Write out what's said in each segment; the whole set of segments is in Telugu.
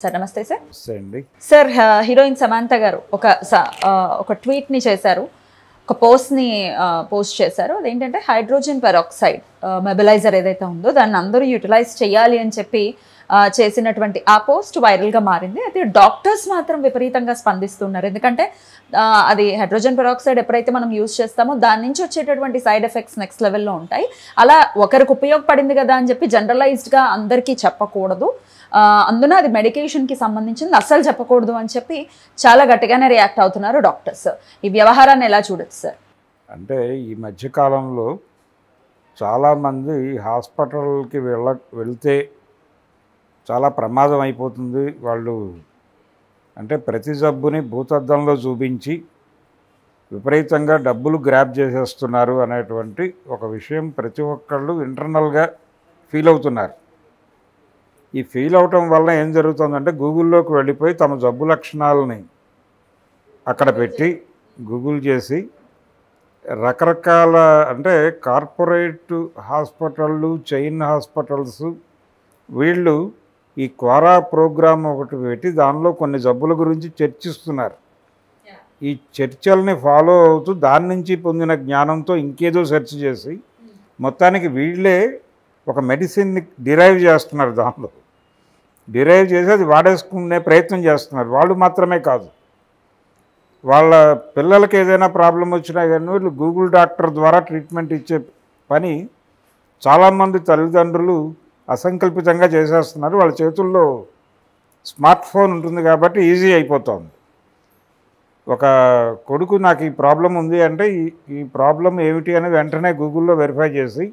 సార్ నమస్తే సార్. సార్ హీరోయిన్ సమంత గారు ఒక ట్వీట్ని చేశారు, ఒక పోస్ట్ చేశారు. అదేంటంటే హైడ్రోజన్ పెరాక్సైడ్ మొబిలైజర్ ఏదైతే ఉందో దాన్ని అందరూ యూటిలైజ్ చేయాలి అని చెప్పి చేసినటువంటి ఆ పోస్ట్ వైరల్గా మారింది. అయితే డాక్టర్స్ మాత్రం విపరీతంగా స్పందిస్తున్నారు. ఎందుకంటే అది హైడ్రోజన్ పెరాక్సైడ్ ఎప్పుడైతే మనం యూజ్ చేస్తామో దాని నుంచి వచ్చేటటువంటి సైడ్ ఎఫెక్ట్స్ నెక్స్ట్ లెవెల్లో ఉంటాయి. అలా ఒకరికి ఉపయోగపడింది కదా అని చెప్పి జనరలైజ్డ్గా అందరికీ చెప్పకూడదు, అందున అది మెడికేషన్కి సంబంధించింది అస్సలు చెప్పకూడదు అని చెప్పి చాలా గట్టిగానే రియాక్ట్ అవుతున్నారు డాక్టర్స్. ఈ వ్యవహారాన్ని ఎలా చూడొచ్చు సార్? అంటే ఈ మధ్యకాలంలో చాలామంది హాస్పిటల్కి వెళ్తే చాలా ప్రమాదం అయిపోతుంది, వాళ్ళు అంటే ప్రతి జబ్బుని భూతద్దంలో చూపించి విపరీతంగా డబ్బులు గ్రాప్ చేసేస్తున్నారు అనేటువంటి ఒక విషయం ప్రతి ఒక్కళ్ళు ఇంటర్నల్గా ఫీల్ అవుతున్నారు. ఈ ఫీల్ అవటం వల్ల ఏం జరుగుతుందంటే గూగుల్లోకి వెళ్ళిపోయి తమ జబ్బు లక్షణాలని అక్కడ పెట్టి గూగుల్ చేసి రకరకాల అంటే కార్పొరేట్ హాస్పిటళ్ళు, చైన్ హాస్పిటల్స్ వీళ్ళు ఈ క్వారా ప్రోగ్రామ్ ఒకటి పెట్టి దానిలో కొన్ని జబ్బుల గురించి చర్చిస్తున్నారు. ఈ చర్చల్ని ఫాలో అవుతూ దాని నుంచి పొందిన జ్ఞానంతో ఇంకేదో సెర్చ్ చేసి మొత్తానికి వీళ్ళే ఒక మెడిసిన్ని డిరైవ్ చేస్తున్నారు. దానిలో డిరైవ్ చేసి అది వాడేసుకునే ప్రయత్నం చేస్తున్నారు. వాళ్ళు మాత్రమే కాదు, వాళ్ళ పిల్లలకి ఏదైనా ప్రాబ్లం వచ్చినా కానీ వీళ్ళు గూగుల్ డాక్టర్ ద్వారా ట్రీట్మెంట్ ఇచ్చే పని చాలామంది తల్లిదండ్రులు అసంకల్పితంగా చేసేస్తున్నారు. వాళ్ళ చేతుల్లో స్మార్ట్ ఫోన్ ఉంటుంది కాబట్టి ఈజీ అయిపోతుంది. ఒక కొడుకు నాకు ఈ ప్రాబ్లం ఉంది అంటే ఈ ప్రాబ్లం ఏమిటి అని వెంటనే గూగుల్లో వెరిఫై చేసి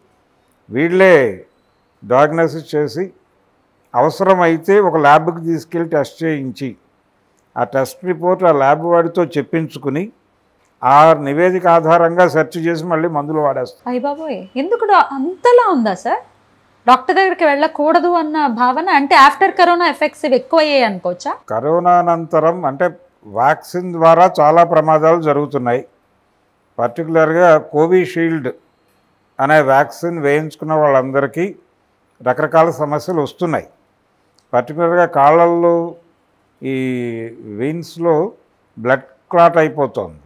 వీళ్ళే డయాగ్నోసిస్ చేసి అవసరమైతే ఒక ల్యాబ్కి తీసుకెళ్ళి టెస్ట్ చేయించి ఆ టెస్ట్ రిపోర్ట్ ఆ ల్యాబ్ వాడితో చెప్పించుకుని ఆ నివేదిక ఆధారంగా సెర్చ్ చేసి మళ్ళీ మందులు వాడేస్తారు. అయ్య బాబోయ్, ఎందుకు అంతలా ఉందా సార్? డాక్టర్ దగ్గరికి వెళ్ళకూడదు అన్న భావన అంటే ఆఫ్టర్ కరోనా ఎఫెక్ట్స్ ఇవి ఎక్కువయ్యాయి అనుకోవచ్చా? కరోనా అనంతరం అంటే వ్యాక్సిన్ ద్వారా చాలా ప్రమాదాలు జరుగుతున్నాయి. పర్టికులర్గా కోవిషీల్డ్ అనే వ్యాక్సిన్ వేయించుకున్న వాళ్ళందరికీ రకరకాల సమస్యలు వస్తున్నాయి. పర్టికులర్గా కాళ్ళల్లో ఈ వెయిన్స్లో బ్లడ్ క్లాట్ అయిపోతుంది.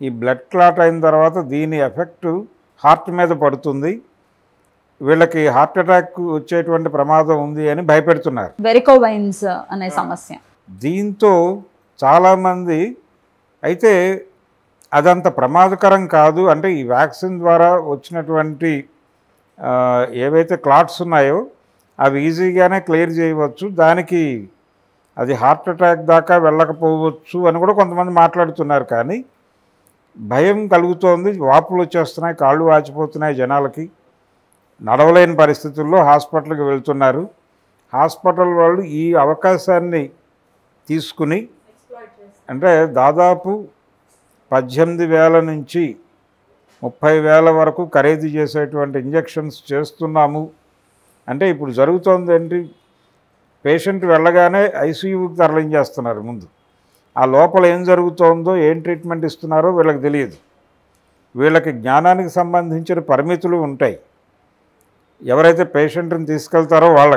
ఈ బ్లడ్ క్లాట్ అయిన తర్వాత దీని ఎఫెక్ట్ హార్ట్ మీద పడుతుంది, వీళ్ళకి హార్ట్ అటాక్ వచ్చేటువంటి ప్రమాదం ఉంది అని భయపెడుతున్నారు. వెరికోవైన్స్ అనే సమస్య దీంతో చాలామంది అయితే అదంత ప్రమాదకరం కాదు, అంటే ఈ వ్యాక్సిన్ ద్వారా వచ్చినటువంటి ఏవైతే క్లాట్స్ ఉన్నాయో అవి ఈజీగానే క్లియర్ చేయవచ్చు, దానికి అది హార్ట్ అటాక్ దాకా వెళ్ళకపోవచ్చు అని కూడా కొంతమంది మాట్లాడుతున్నారు. కానీ భయం కలుగుతోంది, వాపులు వచ్చేస్తున్నాయి, కాళ్ళు వాచిపోతున్నాయి, జనాలకి నడవలేని పరిస్థితుల్లో హాస్పిటల్కి వెళ్తున్నారు. హాస్పిటల్ వాళ్ళు ఈ అవకాశాన్ని తీసుకుని అంటే దాదాపు 18,000 నుంచి 30,000 వరకు ఖరీదు చేసేటువంటి ఇంజెక్షన్స్ చేస్తున్నాము. అంటే ఇప్పుడు జరుగుతోంది ఏంటి, పేషెంట్ వెళ్ళగానే ఐసీయూకి తరలించేస్తున్నారు. ముందు ఆ లోపల ఏం జరుగుతోందో ఏం ట్రీట్మెంట్ ఇస్తున్నారో వీళ్ళకి తెలియదు. వీళ్ళకి జ్ఞానానికి సంబంధించిన పరిమితులు ఉంటాయి. ఎవరైతే పేషెంట్ని తీసుకెళ్తారో వాళ్ళ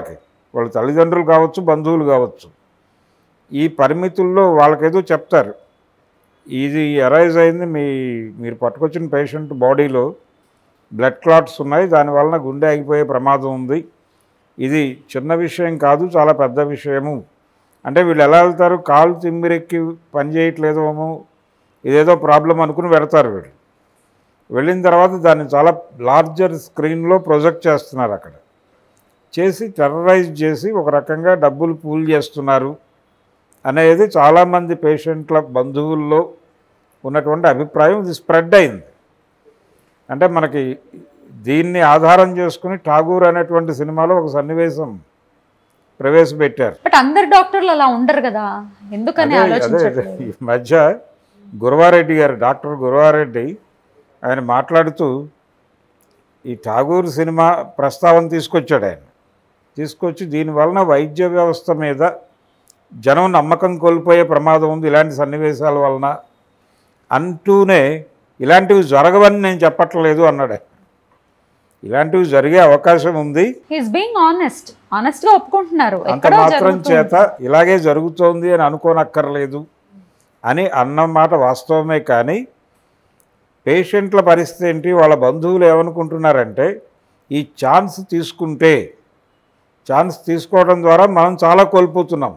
తల్లిదండ్రులు కావచ్చు, బంధువులు కావచ్చు, ఈ పరిమితుల్లో వాళ్ళకేదో చెప్తారు, ఇది అరైజ్ అయింది, మీరు పట్టుకొచ్చిన పేషెంట్ బాడీలో బ్లడ్ క్లాట్స్ ఉన్నాయి, దానివలన గుండె ఆగిపోయే ప్రమాదం ఉంది, ఇది చిన్న విషయం కాదు, చాలా పెద్ద విషయము. అంటే వీళ్ళు ఎలా వెళ్తారు, కాలు తిమ్మిరెక్కి పని చేయట్లేదేమో, ఇదేదో ప్రాబ్లం అనుకుని వెళ్తారు. వీళ్ళు వెళ్ళిన తర్వాత దాన్ని చాలా లార్జర్ స్క్రీన్లో ప్రొజెక్ట్ చేస్తున్నారు. అక్కడ చేసి టెర్రరైజ్ చేసి ఒక రకంగా డబ్బులు పూల్ చేస్తున్నారు అనేది చాలామంది పేషెంట్ల బంధువుల్లో ఉన్నటువంటి అభిప్రాయం. ఇది స్ప్రెడ్ అయింది. అంటే మనకి దీన్ని ఆధారం చేసుకుని ఠాగూర్ అనేటువంటి సినిమాలో ఒక సన్నివేశం ప్రవేశపెట్టారు. బట్ అందరు డాక్టర్లు అలా ఉండరు కదా, ఎందుకని ఆలోచించట్లేదు? ఈ మధ్య గురవారెడ్డి గారు, డాక్టర్ గురవారెడ్డి, ఆయన మాట్లాడుతూ ఈ ఠాగూర్ సినిమా ప్రస్తావన తీసుకొచ్చాడు. ఆయన తీసుకొచ్చి దీనివలన వైద్య వ్యవస్థ మీద జనం నమ్మకం కోల్పోయే ప్రమాదం ఉంది ఇలాంటి సన్నివేశాల వలన అంటూనే, ఇలాంటివి జరగవని నేను చెప్పట్లేదు అన్నాడు. ఇలాంటివి జరిగే అవకాశం ఉంది. హీస్ బీయింగ్ ఆనెస్ట్గా ఒప్పుకుంటున్నారు. అంత మాత్రం చేత ఇలాగే జరుగుతోంది అని అనుకోనక్కర్లేదు అని అన్నమాట వాస్తవమే. కానీ పేషెంట్ల పరిస్థితి ఏంటి, వాళ్ళ బంధువులు ఏమనుకుంటున్నారంటే ఈ ఛాన్స్ తీసుకోవడం ద్వారా మనం చాలా కోల్పోతున్నాం.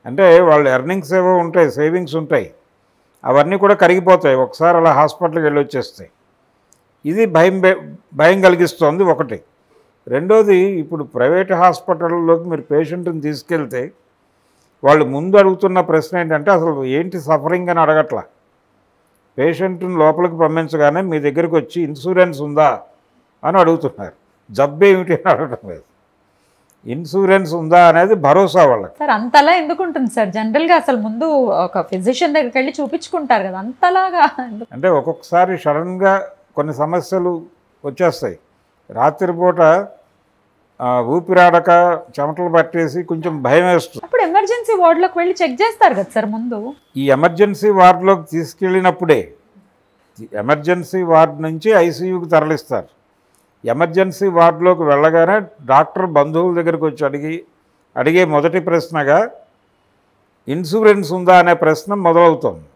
అంటే వాళ్ళు ఎర్నింగ్స్ ఏవో ఉంటాయి, సేవింగ్స్ ఉంటాయి, అవన్నీ కూడా కరిగిపోతాయి ఒకసారి అలా హాస్పిటల్కి వెళ్ళి వచ్చేస్తాయి. ఇది భయం కలిగిస్తోంది ఒకటి. రెండోది, ఇప్పుడు ప్రైవేట్ హాస్పిటల్లోకి మీరు పేషెంట్ని తీసుకెళ్తే వాళ్ళు ముందు అడుగుతున్న ప్రశ్న ఏంటంటే అసలు ఏంటి సఫరింగ్ అని అడగట్లా. పేషెంట్ని లోపలికి పంపించగానే మీ దగ్గరికి వచ్చి ఇన్సూరెన్స్ ఉందా అని అడుగుతున్నారు. జబ్బు ఏమిటి అని అడగటం లేదు. ఇన్సూరెన్స్ ఉందా అనేది భరోసా వాళ్ళకి. సార్ అంతలా ఎందుకు ఉంటుంది సార్? జనరల్గా అసలు ముందు ఒక ఫిజిషియన్ దగ్గరికి వెళ్ళి చూపించుకుంటారు కదా, అంతలాగా అంటే ఒక్కొక్కసారి సడన్గా కొన్ని సమస్యలు వచ్చేస్తాయి. రాత్రిపూట ఊపిరాడక చెమటలు పట్టేసి కొంచెం భయం వేస్తుంది. అప్పుడు ఎమర్జెన్సీ వార్డులోకి వెళ్ళి చెక్ చేస్తారు కదా సార్ ముందు. ఈ ఎమర్జెన్సీ వార్డులోకి తీసుకెళ్ళినప్పుడే ఎమర్జెన్సీ వార్డు నుంచి ఐసీయూకి తరలిస్తారు. ఎమర్జెన్సీ వార్డులోకి వెళ్ళగానే డాక్టర్ బంధువుల దగ్గరికి వచ్చి అడిగే మొదటి ప్రశ్నగా ఇన్సూరెన్స్ ఉందా అనే ప్రశ్న మొదలవుతుంది.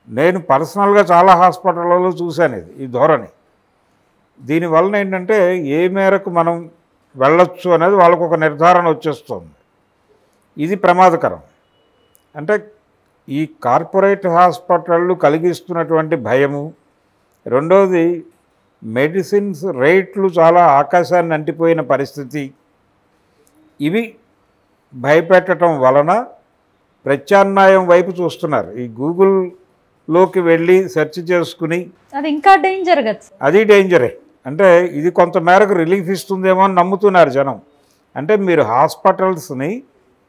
నేను పర్సనల్గా చాలా హాస్పిటళ్ళలో చూశాను ఈ ధోరణి. దీనివలన ఏంటంటే ఏ మేరకు మనం వెళ్ళొచ్చు అనేది వాళ్ళకు ఒక నిర్ధారణ వచ్చేస్తుంది. ఇది ప్రమాదకరం. అంటే ఈ కార్పొరేట్ హాస్పిటళ్ళు కలిగిస్తున్నటువంటి భయము, రెండోది మెడిసిన్స్ రేట్లు చాలా ఆకాశాన్ని అంటిపోయిన పరిస్థితి, ఇవి భయపెట్టడం వలన ప్రత్యామ్నాయం వైపు చూస్తున్నారు. ఈ గూగుల్లోకి వెళ్ళి సెర్చ్ చేసుకుని అది ఇంకా డేంజర్ కదా. అది డేంజరే. అంటే ఇది కొంత మేరకు రిలీఫ్ ఇస్తుందేమో అని నమ్ముతున్నారు జనం. అంటే మీరు హాస్పిటల్స్ని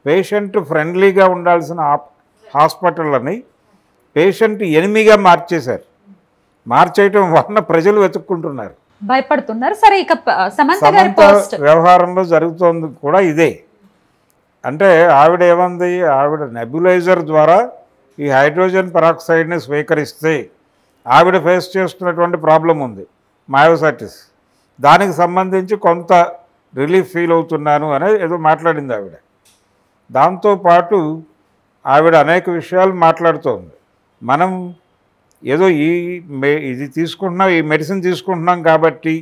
పేషెంట్ ఫ్రెండ్లీగా ఉండాల్సిన హాస్పిటళ్ళని పేషెంట్ ఎనిమిగా మార్చేయటం వలన ప్రజలు వెతుక్కుంటున్నారు, భయపడుతున్నారు. సరే, ఇక సమంత వ్యవహారంలో జరుగుతోంది కూడా ఇదే. అంటే ఆవిడ ఏమంది, ఆవిడ నెబ్యులైజర్ ద్వారా ఈ హైడ్రోజన్ పెరాక్సైడ్ని స్వీకరిస్తే ఆవిడ ఫేస్ చేస్తున్నటువంటి ప్రాబ్లం ఉంది, మయోసైటిస్. దానికి సంబంధించి కొంత రిలీఫ్ ఫీల్ అవుతున్నాను అనేది ఏదో మాట్లాడింది ఆవిడ. దాంతోపాటు ఆవిడ అనేక విషయాలు మాట్లాడుతోంది. మనం ఏదో ఇది తీసుకుంటున్నాం, ఈ మెడిసిన్ తీసుకుంటున్నాం కాబట్టి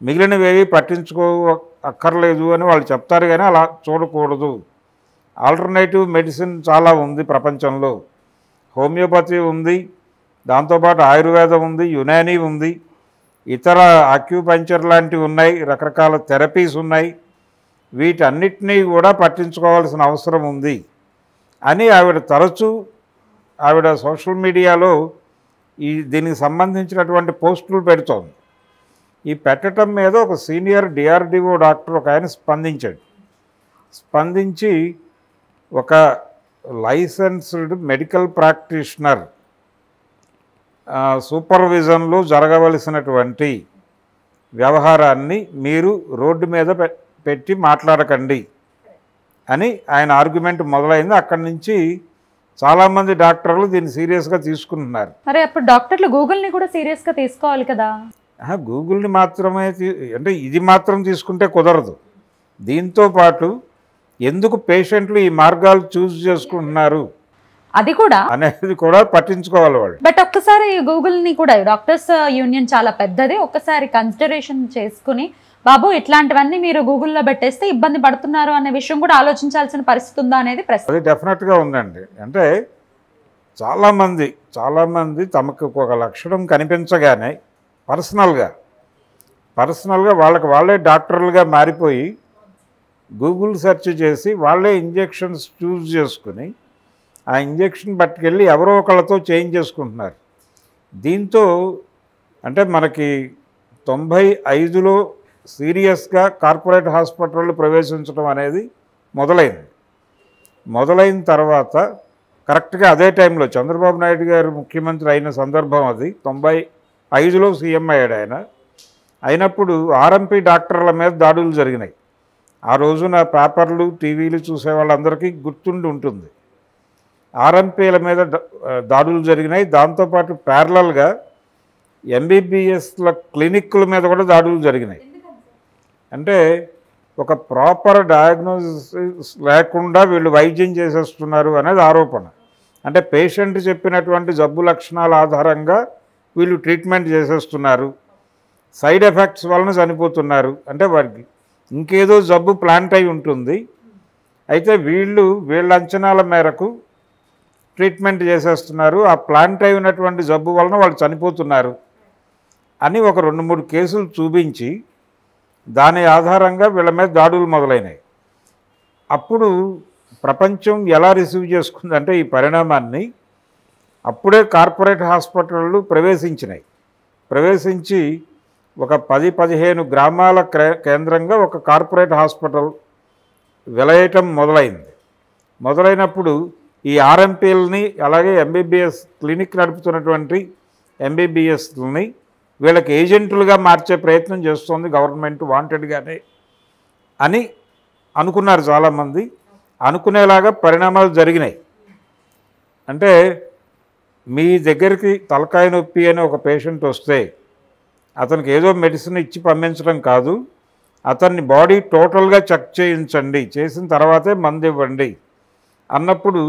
మిగిలినవేవి అక్కర్లేదు అని వాళ్ళు చెప్తారు. కానీ అలా చూడకూడదు. ఆల్టర్నేటివ్ మెడిసిన్ చాలా ఉంది ప్రపంచంలో. హోమియోపతి ఉంది, దాంతోపాటు ఆయుర్వేదం ఉంది, యునానీ ఉంది, ఇతర అక్యూపంచర్ లాంటివి ఉన్నాయి, రకరకాల థెరపీస్ ఉన్నాయి. వీటన్నిటినీ కూడా పట్టించుకోవాల్సిన అవసరం ఉంది అని ఆవిడ సోషల్ మీడియాలో దీనికి సంబంధించినటువంటి పోస్టులు పెడుతోంది. ఈ పెట్టడం మీద ఒక సీనియర్ డిఆర్డిఓ డాక్టర్ ఒక ఆయన స్పందించి ఒక లైసెన్స్డ్ మెడికల్ ప్రాక్టీషనర్ సూపర్విజన్లో జరగవలసినటువంటి వ్యవహారాన్ని మీరు రోడ్డు మీద పెట్టి మాట్లాడకండి అని ఆయన ఆర్గ్యుమెంట్ మొదలైంది. అక్కడి నుంచి చాలామంది డాక్టర్లు దీన్ని సీరియస్గా తీసుకుంటున్నారు. మరి అప్పుడు డాక్టర్లు గూగుల్ని కూడా సీరియస్గా తీసుకోవాలి కదా. గూగుల్ని మాత్రమే అంటే ఇది మాత్రం తీసుకుంటే కుదరదు. దీంతో పాటు ఎందుకు పేషెంట్లు ఈ మార్గాలు చూస్ చేసుకుంటున్నారు అది కూడా అనేది కూడా పట్టించుకోవాలి వాళ్ళు. బట్ ఒక్కసారి గూగుల్ని కూడా డాక్టర్స్ యూనియన్ చాలా పెద్దది, ఒక్కసారి కన్సిడరేషన్ చేసుకుని బాబు ఇట్లాంటివన్నీ మీరు గూగుల్లో పెట్టేస్తే ఇబ్బంది పడుతున్నారు అనే విషయం కూడా ఆలోచించాల్సిన పరిస్థితి ఉందా అనేది ప్రశ్న. అది డెఫినెట్గా ఉందండి. అంటే చాలామంది తమకు ఒక లక్షణం కనిపించగానే పర్సనల్గా వాళ్ళే డాక్టర్లుగా మారిపోయి గూగుల్ సెర్చ్ చేసి వాళ్ళే ఇంజెక్షన్స్ చూస్ చేసుకుని ఆ ఇంజెక్షన్ పట్టుకెళ్ళి ఎవరో ఒకళ్ళతో చేంజ్ చేసుకుంటున్నారు. దీంతో అంటే మనకి 95లో సీరియస్గా కార్పొరేట్ హాస్పిటళ్ళు ప్రవేశించడం అనేది మొదలైన తర్వాత కరెక్ట్గా అదే టైంలో చంద్రబాబు నాయుడు గారు ముఖ్యమంత్రి అయిన సందర్భం అది. 95లో సీఎం అయ్యాడు ఆయన. అయినప్పుడు ఆర్ఎంపీ డాక్టర్ల మీద దాడులు జరిగినాయి. ఆ రోజున పేపర్లు టీవీలు చూసే వాళ్ళందరికీ గుర్తుండి ఉంటుంది. ఆర్ఎంపీల మీద దాడులు జరిగినాయి. దాంతోపాటు ప్యారలల్గా ఎంబీబీఎస్ల క్లినిక్ల మీద కూడా దాడులు జరిగినాయి. అంటే ఒక ప్రాపర్ డయాగ్నోసిస్ లేకుండా వీళ్ళు వైద్యం చేసేస్తున్నారు అనేది ఆరోపణ. అంటే పేషెంట్ చెప్పినటువంటి జబ్బు లక్షణాల ఆధారంగా వీళ్ళు ట్రీట్మెంట్ చేసేస్తున్నారు, సైడ్ ఎఫెక్ట్స్ వలన చనిపోతున్నారు. అంటే వారికి ఇంకేదో జబ్బు ప్లాంట్ అయి ఉంటుంది, అయితే వీళ్ళ అంచనాల మేరకు ట్రీట్మెంట్ చేసేస్తున్నారు, ఆ ప్లాంట్ అయి ఉన్నటువంటి జబ్బు వలన వాళ్ళు చనిపోతున్నారు అని ఒక 2-3 కేసులు చూపించి దాని ఆధారంగా వీళ్ళ మీద దాడులు మొదలైనాయి. అప్పుడు ప్రపంచం ఎలా రిసీవ్ చేసుకుందంటే ఈ పరిణామాన్ని, అప్పుడే కార్పొరేట్ హాస్పిటళ్ళు ప్రవేశించి ఒక 10-15 గ్రామాల కేంద్రంగా ఒక కార్పొరేట్ హాస్పిటల్ వెలయటం మొదలైనప్పుడు ఈ ఆర్ఎంపీలని అలాగే ఎంబీబీఎస్ క్లినిక్ నడుపుతున్నటువంటి ఎంబీబీఎస్ని వీళ్ళకి ఏజెంట్లుగా మార్చే ప్రయత్నం చేస్తోంది గవర్నమెంట్ వాంటెడ్గానే అని అనుకున్నారు చాలామంది. అనుకునేలాగా పరిణామాలు జరిగినాయి. అంటే మీ దగ్గరికి తలకాయ నొప్పి అని ఒక పేషెంట్ వస్తే అతనికి ఏదో మెడిసిన్ ఇచ్చి పంపించడం కాదు, అతన్ని బాడీ టోటల్గా చెక్ చేయించండి, చేసిన తర్వాతే మందు ఇవ్వండి అన్నప్పుడు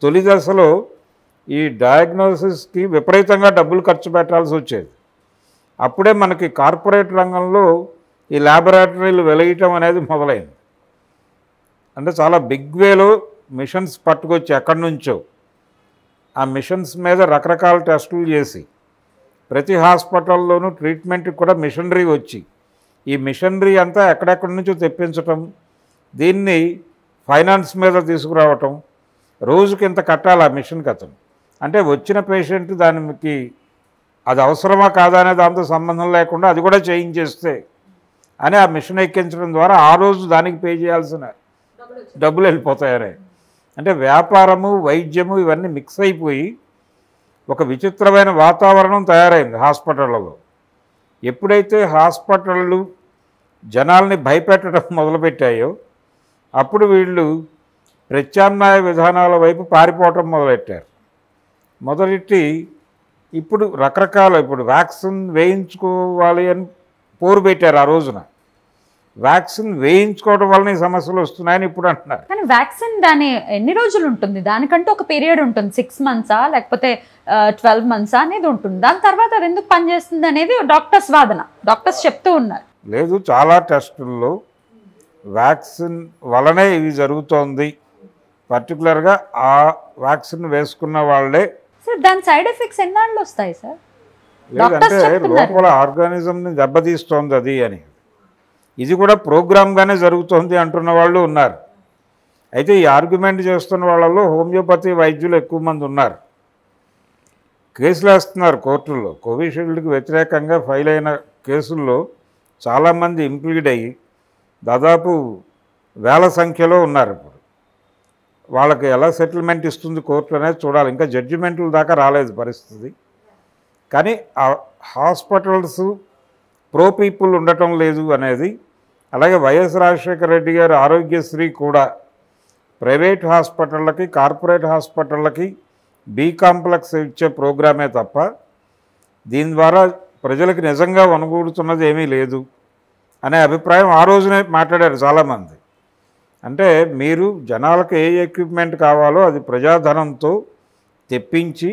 తొలి దశలో ఈ డయాగ్నోసిస్కి విపరీతంగా డబ్బులు ఖర్చు పెట్టాల్సి వచ్చేది. అప్పుడే మనకి కార్పొరేట్ రంగంలో ఈ ల్యాబొరేటరీలు వెలగటం అనేది మొదలైంది. అంటే చాలా బిగ్ వేలో మిషన్స్ పట్టుకొచ్చి ఎక్కడి నుంచో ఆ మిషన్స్ మీద రకరకాల టెస్టులు చేసి ప్రతి హాస్పిటల్లోనూ ట్రీట్మెంట్కి కూడా మిషనరీ వచ్చి ఈ మిషనరీ అంతా ఎక్కడెక్కడి నుంచో తెప్పించటం, దీన్ని ఫైనాన్స్ మీద తీసుకురావటం, రోజుకి ఇంత కట్టాలి ఆ మిషన్కి అతను. అంటే వచ్చిన పేషెంట్ దానికి అది అవసరమా కాదా అనే దాంతో సంబంధం లేకుండా అది కూడా చేయించేస్తే అని ఆ మిషన్ ఎక్కించడం ద్వారా ఆ రోజు దానికి పే చేయాల్సిన డబ్బులు వెళ్ళిపోతాయనే. అంటే వ్యాపారము వైద్యము ఇవన్నీ మిక్స్ అయిపోయి ఒక విచిత్రమైన వాతావరణం తయారైంది హాస్పిటళ్ళలో. ఎప్పుడైతే హాస్పిటళ్ళు జనాల్ని భయపెట్టడం మొదలుపెట్టాయో అప్పుడు వీళ్ళు ప్రత్యామ్నాయ విధానాల వైపు పారిపోవటం మొదలెట్టి ఇప్పుడు రకరకాల వ్యాక్సిన్ వేయించుకోవాలి అని పోరు పెట్టారు ఆ రోజున. వ్యాక్సిన్ వేయించుకోవడం వలన ఈ సమస్యలు వస్తున్నాయని ఇప్పుడు అంటున్నారు. కానీ వ్యాక్సిన్ దాని ఎన్ని రోజులు ఉంటుంది? దానికంటూ ఒక పీరియడ్ ఉంటుంది, 6 months లేకపోతే 12 months అనేది ఉంటుంది. దాని తర్వాత అది ఎందుకు పనిచేస్తుంది అనేది డాక్టర్స్ వాదన, డాక్టర్స్ చెప్తూ ఉన్నారు. లేదు, చాలా టెస్టుల్లో వ్యాక్సిన్ వలనే ఇవి జరుగుతోంది, పర్టికులర్గా ఆ వ్యాక్సిన్ వేసుకున్న వాళ్ళే. సార్ దాని సైడ్ ఎఫెక్ట్స్ ఎన్నాళ్ళు వస్తాయి సార్? లేదంటే లోపల ఆర్గానిజంని దెబ్బతీస్తోంది అది అని. ఇది కూడా ప్రోగ్రామ్గానే జరుగుతోంది అంటున్న వాళ్ళు ఉన్నారు. అయితే ఈ ఆర్గ్యుమెంట్ చేస్తున్న వాళ్ళలో హోమియోపతి వైద్యులు ఎక్కువ మంది ఉన్నారు. కేసులు వేస్తున్నారు కోర్టుల్లో. కోవిషీల్డ్కి వ్యతిరేకంగా ఫైల్ అయిన కేసుల్లో చాలామంది ఇంప్లీడ్ అయ్యి దాదాపు వేల సంఖ్యలో ఉన్నారు. ఇప్పుడు వాళ్ళకి ఎలా సెటిల్మెంట్ ఇస్తుంది కోర్టు అనేది చూడాలి. ఇంకా జడ్జిమెంట్ల దాకా రాలేదు పరిస్థితి. కానీ ఆ హాస్పిటల్స్ ప్రో పీపుల్ ఉండటం లేదు అనేది. అలాగే వైఎస్ రాజశేఖర రెడ్డి గారు ఆరోగ్యశ్రీ కూడా ప్రైవేట్ హాస్పిటళ్ళకి కార్పొరేట్ హాస్పిటళ్ళకి బి కాంప్లెక్స్ ఇచ్చే ప్రోగ్రామే తప్ప దీని ద్వారా ప్రజలకు నిజంగా వనగూడుతున్నది ఏమీ లేదు అనే అభిప్రాయం ఆ రోజునే మాట్లాడారు చాలామంది. అంటే మీరు జనాలకు ఏ ఎక్విప్మెంట్ కావాలో అది ప్రజాధనంతో తెప్పించి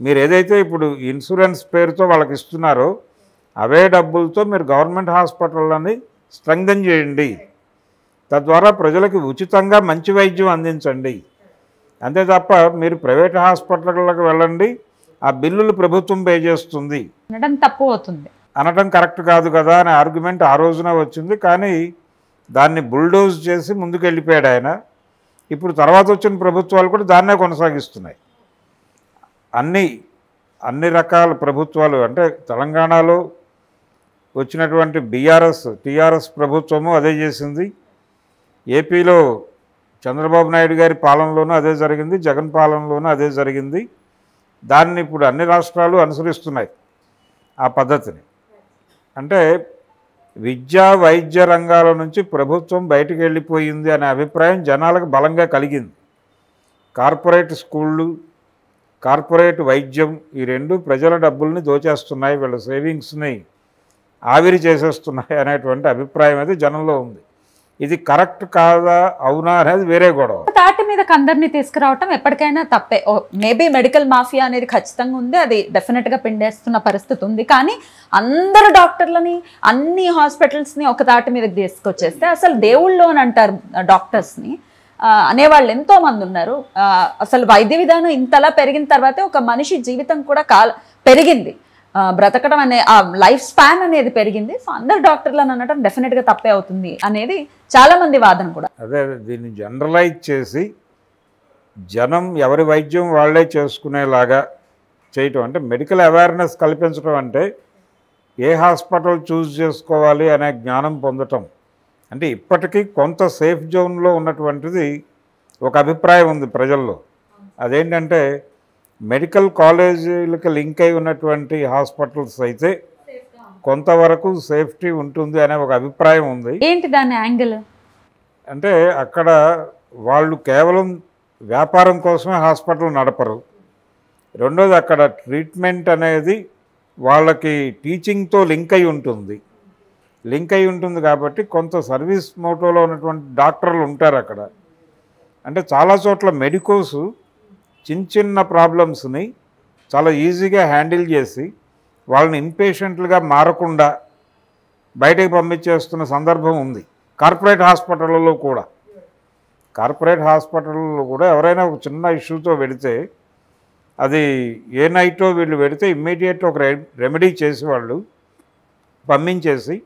మీరు ఏదైతే ఇప్పుడు ఇన్సూరెన్స్ పేరుతో వాళ్ళకి ఇస్తున్నారో అవే డబ్బులతో మీరు గవర్నమెంట్ హాస్పిటళ్ళని స్ట్రెంగ్థెన్ చేయండి, తద్వారా ప్రజలకు ఉచితంగా మంచి వైద్యం అందించండి. అంతే తప్ప మీరు ప్రైవేట్ హాస్పిటళ్ళకి వెళ్ళండి, ఆ బిల్లులు ప్రభుత్వం పే చేస్తుంది అనడం తప్పు అవుతుంది, అనడం కరెక్ట్ కాదు కదా అనే ఆర్గ్యుమెంట్ ఆ రోజున వచ్చింది. కానీ దాన్ని బుల్డోజ్ చేసి ముందుకు వెళ్ళిపోయాడు ఆయన. ఇప్పుడు తర్వాత వచ్చిన ప్రభుత్వాలు కూడా దాన్నే కొనసాగిస్తున్నాయి. అన్ని రకాల ప్రభుత్వాలు, అంటే తెలంగాణలో వచ్చినటువంటి టీఆర్ఎస్ ప్రభుత్వము అదే చేసింది. ఏపీలో చంద్రబాబు నాయుడు గారి పాలనలోనూ అదే జరిగింది, జగన్ పాలనలోనూ అదే జరిగింది. దాన్ని ఇప్పుడు అన్ని రాష్ట్రాలు అనుసరిస్తున్నాయి ఆ పద్ధతిని. అంటే విద్యా వైద్య రంగాల నుంచి ప్రభుత్వం బయటకు వెళ్ళిపోయింది అనే అభిప్రాయం జనాలకు బలంగా కలిగింది. కార్పొరేట్ స్కూళ్ళు కార్పొరేట్ వైద్యం ఈ రెండు ప్రజల డబ్బుల్ని దోచేస్తున్నాయి, వీళ్ళ సేవింగ్స్ని ఆవిరి చేసేస్తున్నాయి అనేటువంటి అభిప్రాయం అయితే జనంలో ఉంది. ఇది కరెక్ట్ కాదా అవునా అనేది వేరే గొడవ. తాటి మీదకి అందరినీ తీసుకురావటం ఎప్పటికైనా తప్పే. మేబీ మెడికల్ మాఫియా అనేది ఖచ్చితంగా ఉంది, అది డెఫినెట్గా పిండేస్తున్న పరిస్థితి ఉంది. కానీ అందరు డాక్టర్లని అన్ని హాస్పిటల్స్ని ఒక తాటి మీదకి తీసుకొచ్చేస్తే అసలు దేవుళ్ళు అని అంటారు డాక్టర్స్ని అనేవాళ్ళు ఎంతో మంది ఉన్నారు. అసలు వైద్య విధానం ఇంతలా పెరిగిన తర్వాతే ఒక మనిషి జీవితం కూడా పెరిగింది, బ్రతకడం అనే ఆ లైఫ్ స్పాన్ అనేది పెరిగింది. సో అందరు డాక్టర్లను అనడం డెఫినెట్గా తప్పే అవుతుంది అనేది చాలా మంది వాదన కూడా. అదే దీన్ని జనరలైజ్ చేసి జనం ఎవరి వైద్యం వాళ్ళే చేసుకునేలాగా చేయటం, అంటే మెడికల్ అవేర్నెస్ కల్పించడం, అంటే ఏ హాస్పిటల్ చూస్ చేసుకోవాలి అనే జ్ఞానం పొందటం. అంటే ఇప్పటికీ కొంత సేఫ్ జోన్లో ఉన్నటువంటిది ఒక అభిప్రాయం ఉంది ప్రజల్లో. అదేంటంటే మెడికల్ కాలేజీలకు లింక్ అయి ఉన్నటువంటి హాస్పిటల్స్ అయితే కొంతవరకు సేఫ్టీ ఉంటుంది అనే ఒక అభిప్రాయం ఉంది. ఏంటి దాని యాంగిల్ అంటే అక్కడ వాళ్ళు కేవలం వ్యాపారం కోసమే హాస్పిటల్ నడపరు. రెండోది అక్కడ ట్రీట్మెంట్ అనేది వాళ్ళకి టీచింగ్తో లింక్ అయి ఉంటుంది కాబట్టి కొంత సర్వీస్ మోటోలో ఉన్నటువంటి డాక్టర్లు ఉంటారు అక్కడ. అంటే చాలా చోట్ల మెడికోస్ చిన్న ప్రాబ్లమ్స్ని చాలా ఈజీగా హ్యాండిల్ చేసి వాళ్ళని ఇన్పేషెంట్లుగా మారకుండా బయటకు పంపించేస్తున్న సందర్భం ఉంది. కార్పొరేట్ హాస్పిటల్లో కూడా ఎవరైనా ఒక చిన్న ఇష్యూతో వెడితే అది ఏ నైటో వీళ్ళు వెడితే ఇమ్మీడియట్ ఒక రెమెడీ చేసి వాళ్ళు పంపించేసి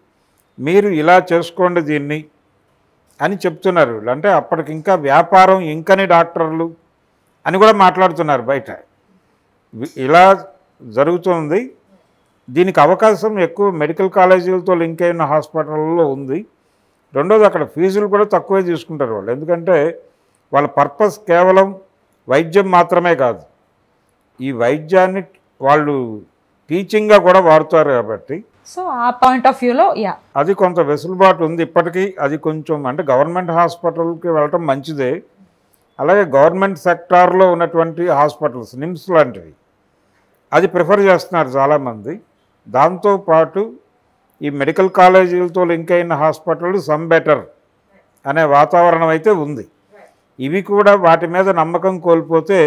మీరు ఇలా చేసుకోండి దీన్ని అని చెప్తున్నారు. అంటే అప్పటికి ఇంకా వ్యాపారం ఇంకని డాక్టర్లు అని కూడా మాట్లాడుతున్నారు బయట. ఇలా జరుగుతుంది. దీనికి అవకాశం ఎక్కువ మెడికల్ కాలేజీలతో లింక్ అయిన హాస్పిటల్లో ఉంది. రెండోది అక్కడ ఫీజులు కూడా తక్కువే తీసుకుంటారు వాళ్ళు, ఎందుకంటే వాళ్ళ పర్పస్ కేవలం వైద్యం మాత్రమే కాదు, ఈ వైద్యాన్ని వాళ్ళు టీచింగ్గా కూడా వాడుతారు కాబట్టి. సో ఆ పాయింట్ ఆఫ్ వ్యూలో అది కొంత వెసులుబాటు ఉంది ఇప్పటికీ. అది కొంచెం అంటే గవర్నమెంట్ హాస్పిటల్కి వెళ్ళటం మంచిదే. అలాగే గవర్నమెంట్ సెక్టార్లో ఉన్నటువంటి హాస్పిటల్స్, నిమ్స్ లాంటివి, అది ప్రిఫర్ చేస్తున్నారు చాలామంది. దాంతోపాటు ఈ మెడికల్ కాలేజీలతో లింక్ అయిన హాస్పిటల్ సమ్ బెటర్ అనే వాతావరణం అయితే ఉంది. ఇవి కూడా వాటి మీద నమ్మకం కోల్పోతే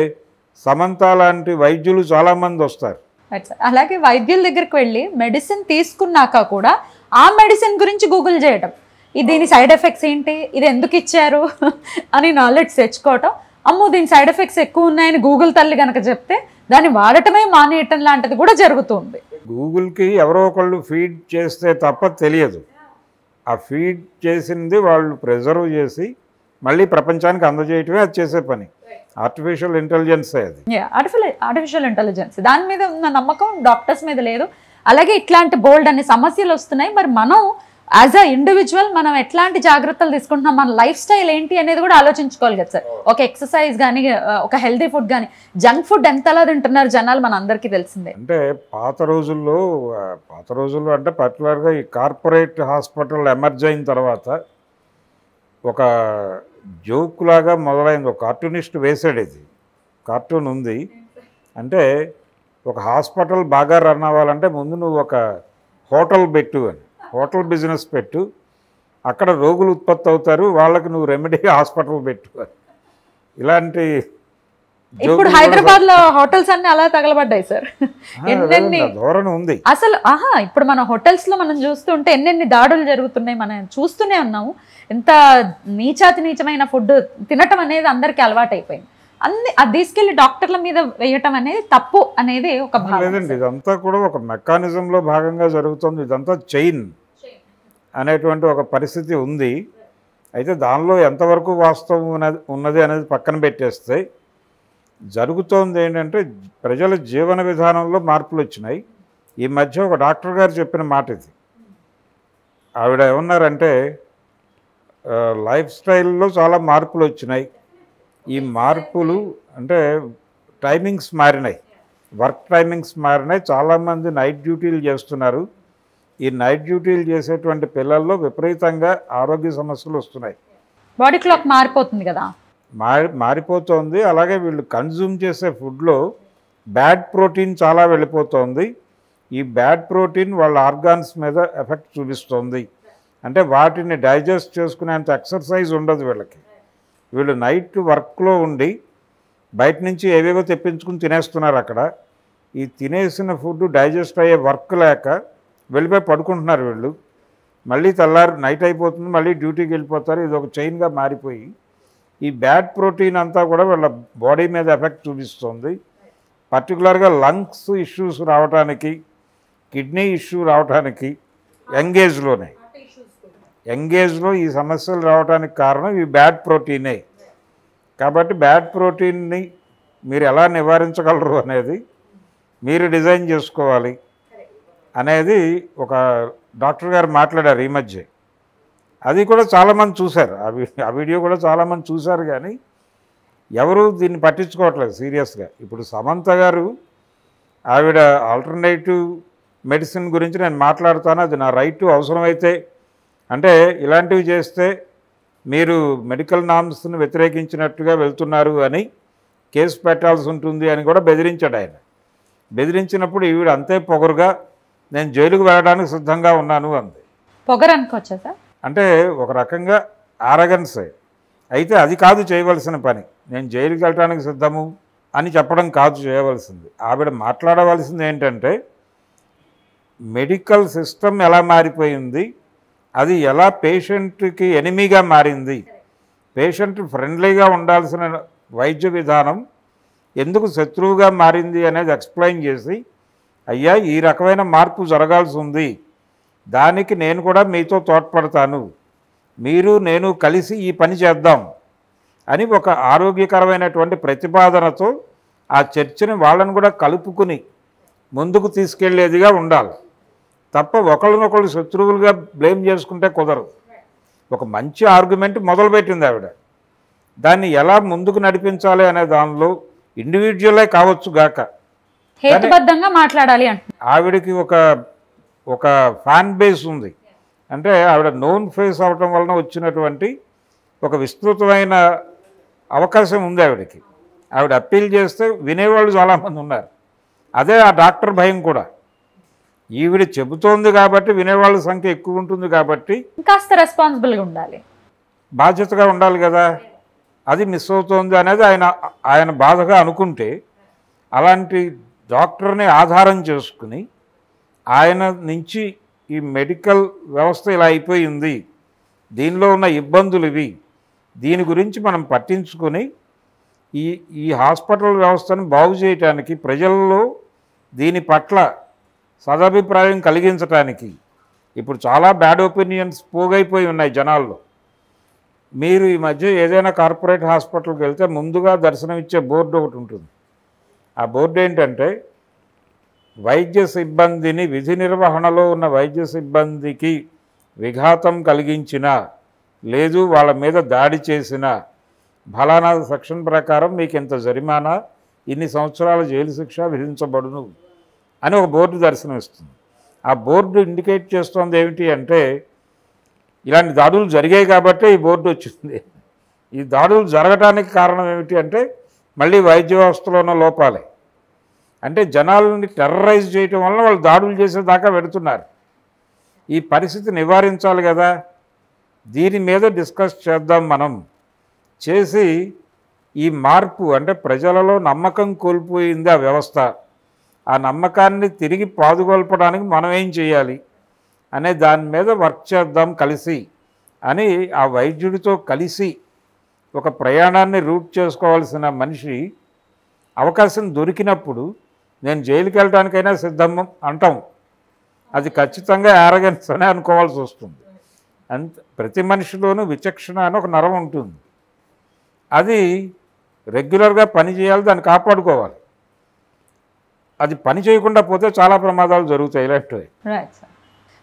సమంత లాంటి వైద్యులు చాలామంది వస్తారు. అలాగే వైద్యుల దగ్గరికి వెళ్ళి మెడిసిన్ తీసుకున్నాక కూడా ఆ మెడిసిన్ గురించి గూగుల్ చేయడం, దీని సైడ్ ఎఫెక్ట్స్ ఏంటి, ఇది ఎందుకు ఇచ్చారు అని నాలెడ్జ్ తెచ్చుకోవటం. అమ్మో దీని సైడ్ ఎఫెక్ట్స్ ఎక్కువ ఉన్నాయని గూగుల్ తల్లి కనుక చెప్తే దాన్ని వాడటమే మానేయటం లాంటిది కూడా జరుగుతుంది. గూగుల్కి ఎవరో ఒకళ్ళు ఫీడ్ చేస్తే తప్ప తెలియదు. ఆ ఫీడ్ చేసింది వాళ్ళు ప్రిజర్వ్ చేసి మళ్ళీ ప్రపంచానికి అందజేయటమే అది చేసే పని. ఆర్టిఫిషియల్ ఇంటెలిజెన్స్ అది. ఆర్టిఫిషియల్ ఇంటెలిజెన్స్ దాని మీద ఉన్న నమ్మకం డాక్టర్స్ మీద లేదు. అలాగే ఇట్లాంటి బోల్డ్ అనే సమస్యలు వస్తున్నాయి. మరి మనం యాజ్ అ ఇండివిజువల్ మనం ఎట్లాంటి జాగ్రత్తలు తీసుకుంటున్నాం, మన లైఫ్ స్టైల్ ఏంటి అనేది కూడా ఆలోచించుకోవాలి కదా సార్. ఒక ఎక్సర్సైజ్ కానీ, ఒక హెల్తీ ఫుడ్ కానీ, జంక్ ఫుడ్ ఎంతలా తింటున్నారు జనాలు మన అందరికీ తెలిసిందే. అంటే పాత రోజుల్లో అంటే పర్టికులర్గా ఈ కార్పొరేట్ హాస్పిటల్ ఎమర్జ్ అయిన తర్వాత ఒక జోక్ లాగా మొదలైంది. ఒక కార్టూనిస్ట్ వేసాడు, ఇది కార్టూన్ ఉంది. అంటే ఒక హాస్పిటల్ బాగా రన్ అవ్వాలంటే ముందు నువ్వు ఒక హోటల్ పెట్టు అని, హోటల్ బిజినెస్ పెట్టు, అక్కడ రోగులు ఉత్పత్తి అవుతారు, వాళ్ళకి నువ్వు రెమెడీ హాస్పిటల్ పెట్టు అని. ఇలాంటి ఇప్పుడు హైదరాబాద్ లో హోటల్స్ అన్ని అలా తగలబడ్డాయి సార్. ఎన్నెన్ని ధోరణి ఉంది అసలు. ఇప్పుడు మన హోటల్స్ లో మనం చూస్తుంటే ఎన్నెన్ని దాడులు జరుగుతున్నాయి, మనం చూస్తూనే ఉన్నాము. ఎంత నీచమైన ఫుడ్ తినటం అనేది అందరికీ అలవాటు అయిపోయింది. అది తీసుకెళ్లి డాక్టర్ల మీద వేయటం అనేది తప్పు అనేది ఒక భావన. లేదండి, ఇదంతా కూడా ఒక మెకానిజంలో భాగంగా జరుగుతుంది. ఇదంతా చైన్ అనేటువంటి ఒక పరిస్థితి ఉంది. అయితే దానిలో ఎంతవరకు వాస్తవం ఉన్నది అనేది పక్కన పెట్టేస్తే జరుగుతోంది ఏంటంటే ప్రజల జీవన విధానంలో మార్పులు వచ్చినాయి. ఈ మధ్య ఒక డాక్టర్ గారు చెప్పిన మాట ఇది. ఆవిడ ఏమన్నారంటే లైఫ్ స్టైల్లో చాలా మార్పులు వచ్చినాయి. ఈ మార్పులు అంటే టైమింగ్స్ మారినాయి, వర్క్ టైమింగ్స్ మారినాయి. చాలామంది నైట్ డ్యూటీలు చేస్తున్నారు. ఈ నైట్ డ్యూటీలు చేసేటువంటి పిల్లల్లో విపరీతంగా ఆరోగ్య సమస్యలు వస్తున్నాయి. బాడీ క్లాక్ మారిపోతుంది కదా, మారిపోతుంది. అలాగే వీళ్ళు కన్జ్యూమ్ చేసే ఫుడ్లో బ్యాడ్ ప్రోటీన్ చాలా వెళ్ళిపోతుంది. ఈ బ్యాడ్ ప్రోటీన్ వాళ్ళ ఆర్గాన్స్ మీద ఎఫెక్ట్ చూపిస్తుంది. అంటే వాటిని డైజెస్ట్ చేసుకునేంత ఎక్సర్సైజ్ ఉండదు వీళ్ళకి. వీళ్ళు నైట్ వర్క్లో ఉండి బయట నుంచి ఏవేవో తెప్పించుకుని తినేస్తున్నారు. అక్కడ ఈ తినేసిన ఫుడ్ డైజెస్ట్ అయ్యే వర్క్ లేక వెళ్ళిపోయి పడుకుంటున్నారు వీళ్ళు. మళ్ళీ తెల్లారు నైట్ అయిపోతుంది, మళ్ళీ డ్యూటీకి వెళ్ళిపోతారు. ఇది ఒక చైన్గా మారిపోయి ఈ బ్యాడ్ ప్రోటీన్ అంతా కూడా వీళ్ళ బాడీ మీద ఎఫెక్ట్ చూపిస్తుంది. పర్టికులర్గా లంగ్స్ ఇష్యూస్ రావడానికి, కిడ్నీ ఇష్యూ రావడానికి యంగేజ్లో ఈ సమస్యలు రావడానికి కారణం ఈ బ్యాడ్ ప్రోటీనే. కాబట్టి బ్యాడ్ ప్రోటీన్ని మీరు ఎలా నివారించగలరు అనేది మీరు డిజైన్ చేసుకోవాలి అనేది ఒక డాక్టర్ గారు మాట్లాడారు ఈ మధ్య. అది కూడా చాలామంది చూశారు, ఆ వీడియో కూడా చాలామంది చూశారు. కానీ ఎవరు దీన్ని పట్టించుకోవట్లేదు సీరియస్గా. ఇప్పుడు సమంత గారు ఆవిడ ఆల్టర్నేటివ్ మెడిసిన్ గురించి నేను మాట్లాడుతాను, అది నా రైటు, అవసరమైతే అంటే ఇలాంటివి చేస్తే మీరు మెడికల్ నామ్స్ని వ్యతిరేకించినట్టుగా వెళ్తున్నారు అని కేసు పెట్టాల్సి ఉంటుంది అని కూడా బెదిరించాడు ఆయన. బెదిరించినప్పుడు ఈవిడ అంతే పొగరుగా నేను జైలుకు వెళ్ళడానికి సిద్ధంగా ఉన్నాను అంది. పొగరు అనుకోవచ్చా సార్? అంటే ఒక రకంగా ఆరగన్సే. అయితే అది కాదు చేయవలసిన పని. నేను జైలుకి వెళ్ళడానికి సిద్ధము అని చెప్పడం కాదు చేయవలసింది. ఆవిడ మాట్లాడవలసింది ఏంటంటే మెడికల్ సిస్టమ్ ఎలా మారిపోయింది, అది ఎలా పేషెంట్కి ఎనిమీగా మారింది, పేషెంట్ ఫ్రెండ్లీగా ఉండాల్సిన వైద్య విధానం ఎందుకు శత్రువుగా మారింది అనేది ఎక్స్ప్లెయిన్ చేసి, అయ్యా ఈ రకమైన మార్పు జరగాల్సి ఉంది, దానికి నేను కూడా మీతో తోడ్పడతాను, మీరు నేను కలిసి ఈ పని చేద్దాం అని ఒక ఆరోగ్యకరమైనటువంటి ప్రతిపాదనతో ఆ చర్చని వాళ్ళని కూడా కలుపుకుని ముందుకు తీసుకెళ్లేదిగా ఉండాలి తప్ప ఒకళ్ళనొకళ్ళు శత్రువులుగా బ్లేమ్ చేసుకుంటే కుదరదు. ఒక మంచి ఆర్గ్యుమెంట్ మొదలుపెట్టింది ఆవిడ, దాన్ని ఎలా ముందుకు నడిపించాలి అనే దానిలో ఇండివిజువలే కావచ్చు గాక హేతుబద్ధంగా మాట్లాడాలి అంటే ఆవిడకి ఒక ఫ్యాన్ బేస్ ఉంది. అంటే ఆవిడ నోన్ ఫేస్ అవటం వలన వచ్చినటువంటి ఒక విస్తృతమైన అవకాశం ఉంది ఆవిడకి. ఆవిడ అప్పీల్ చేస్తే వినేవాళ్ళు చాలామంది ఉన్నారు. అదే ఆ డాక్టర్ భయం కూడా. ఈవిడ చెబుతోంది కాబట్టి వినేవాళ్ళ సంఖ్య ఎక్కువ ఉంటుంది కాబట్టి కాస్త రెస్పాన్సిబుల్గా ఉండాలి, బాధ్యతగా ఉండాలి కదా. అది మిస్ అవుతోంది అనేది ఆయన బాధగా అనుకుంటే అలాంటి డాక్టర్ని ఆధారం చేసుకుని ఆయన నుంచి ఈ మెడికల్ వ్యవస్థ ఇలా అయిపోయింది, దీనిలో ఉన్న ఇబ్బందులు ఇవి, దీని గురించి మనం పట్టించుకొని ఈ హాస్పిటల్ వ్యవస్థను బాగు చేయటానికి, ప్రజల్లో దీని పట్ల సదభిప్రాయం కలిగించటానికి ఇప్పుడు చాలా బ్యాడ్ ఒపీనియన్స్ పోగైపోయి ఉన్నాయి జనాల్లో. మీరు ఈ మధ్య ఏదైనా కార్పొరేట్ హాస్పిటల్కి వెళ్తే ముందుగా దర్శనం ఇచ్చే బోర్డు ఒకటి ఉంటుంది. ఆ బోర్డు ఏంటంటే వైద్య సిబ్బందిని, విధి నిర్వహణలో ఉన్న వైద్య సిబ్బందికి విఘాతం కలిగించిన, లేదు వాళ్ళ మీద దాడి చేసిన ఫలానా సెక్షన్ ప్రకారం మీకు ఇంత జరిమానా, ఇన్ని సంవత్సరాల జైలు శిక్ష విధించబడును అని ఒక బోర్డు దర్శనం ఇస్తుంది. ఆ బోర్డు ఇండికేట్ చేస్తుంది ఏమిటి అంటే ఇలాంటి దాడులు జరిగాయి కాబట్టే ఈ బోర్డు వచ్చింది. ఈ దాడులు జరగటానికి కారణం ఏమిటి అంటే మళ్ళీ వైద్య వ్యవస్థలో ఉన్న లోపాలే. అంటే జనాలని టెర్రరైజ్ చేయటం వల్ల వాళ్ళు దాడులు చేసేదాకా పెడుతున్నారు. ఈ పరిస్థితి నివారించాలి కదా. దీని మీద డిస్కస్ చేద్దాం మనం. చేసి ఈ మార్పు అంటే ప్రజలలో నమ్మకం కోల్పోయింది ఆ వ్యవస్థ, ఆ నమ్మకాన్ని తిరిగి పాదుకొల్పడానికి మనం ఏం చేయాలి అనే దాని మీద వర్క్ చేద్దాం కలిసి అని ఆ వైద్యుడితో కలిసి ఒక ప్రయాణాన్ని రూట్ చేసుకోవాల్సిన మనిషి అవకాశం దొరికినప్పుడు నేను జైలుకి వెళ్ళడానికైనా సిద్ధం అంటాం. అది ఖచ్చితంగా యారగెన్స్ అని అనుకోవాల్సి వస్తుంది. ప్రతి మనిషిలోనూ విచక్షణ అని ఒక నరం ఉంటుంది. అది రెగ్యులర్గా పని చేయాలి, దాన్ని కాపాడుకోవాలి. అది పని చేయకుండా పోతే చాలా ప్రమాదాలు జరుగుతాయి ఇలాంటివి. Right sir.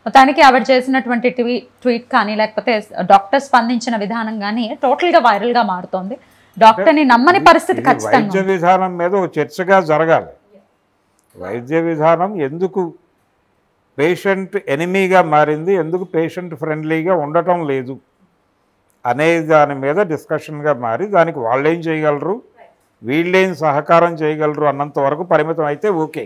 మొత్తానికి ఆవిడ చేసినటువంటి ట్వీట్ కానీ లేకపోతే డాక్టర్ స్పందించిన విధానం కానీ టోటల్గా వైరల్గా మారుతోంది. డాక్టర్ని నమ్మని పరిస్థితి ఖచ్చితంగా. వైద్య విధానం మీద ఒక చర్చగా జరగాలి. వైద్య విధానం ఎందుకు పేషెంట్ ఎనిమీగా మారింది, ఎందుకు పేషెంట్ ఫ్రెండ్లీగా ఉండటం లేదు అనే దాని మీద డిస్కషన్గా మారి దానికి వాళ్ళేం చేయగలరు, వీళ్ళేం సహకారం చేయగలరు అన్నంత వరకు పరిమితం అయితే ఓకే.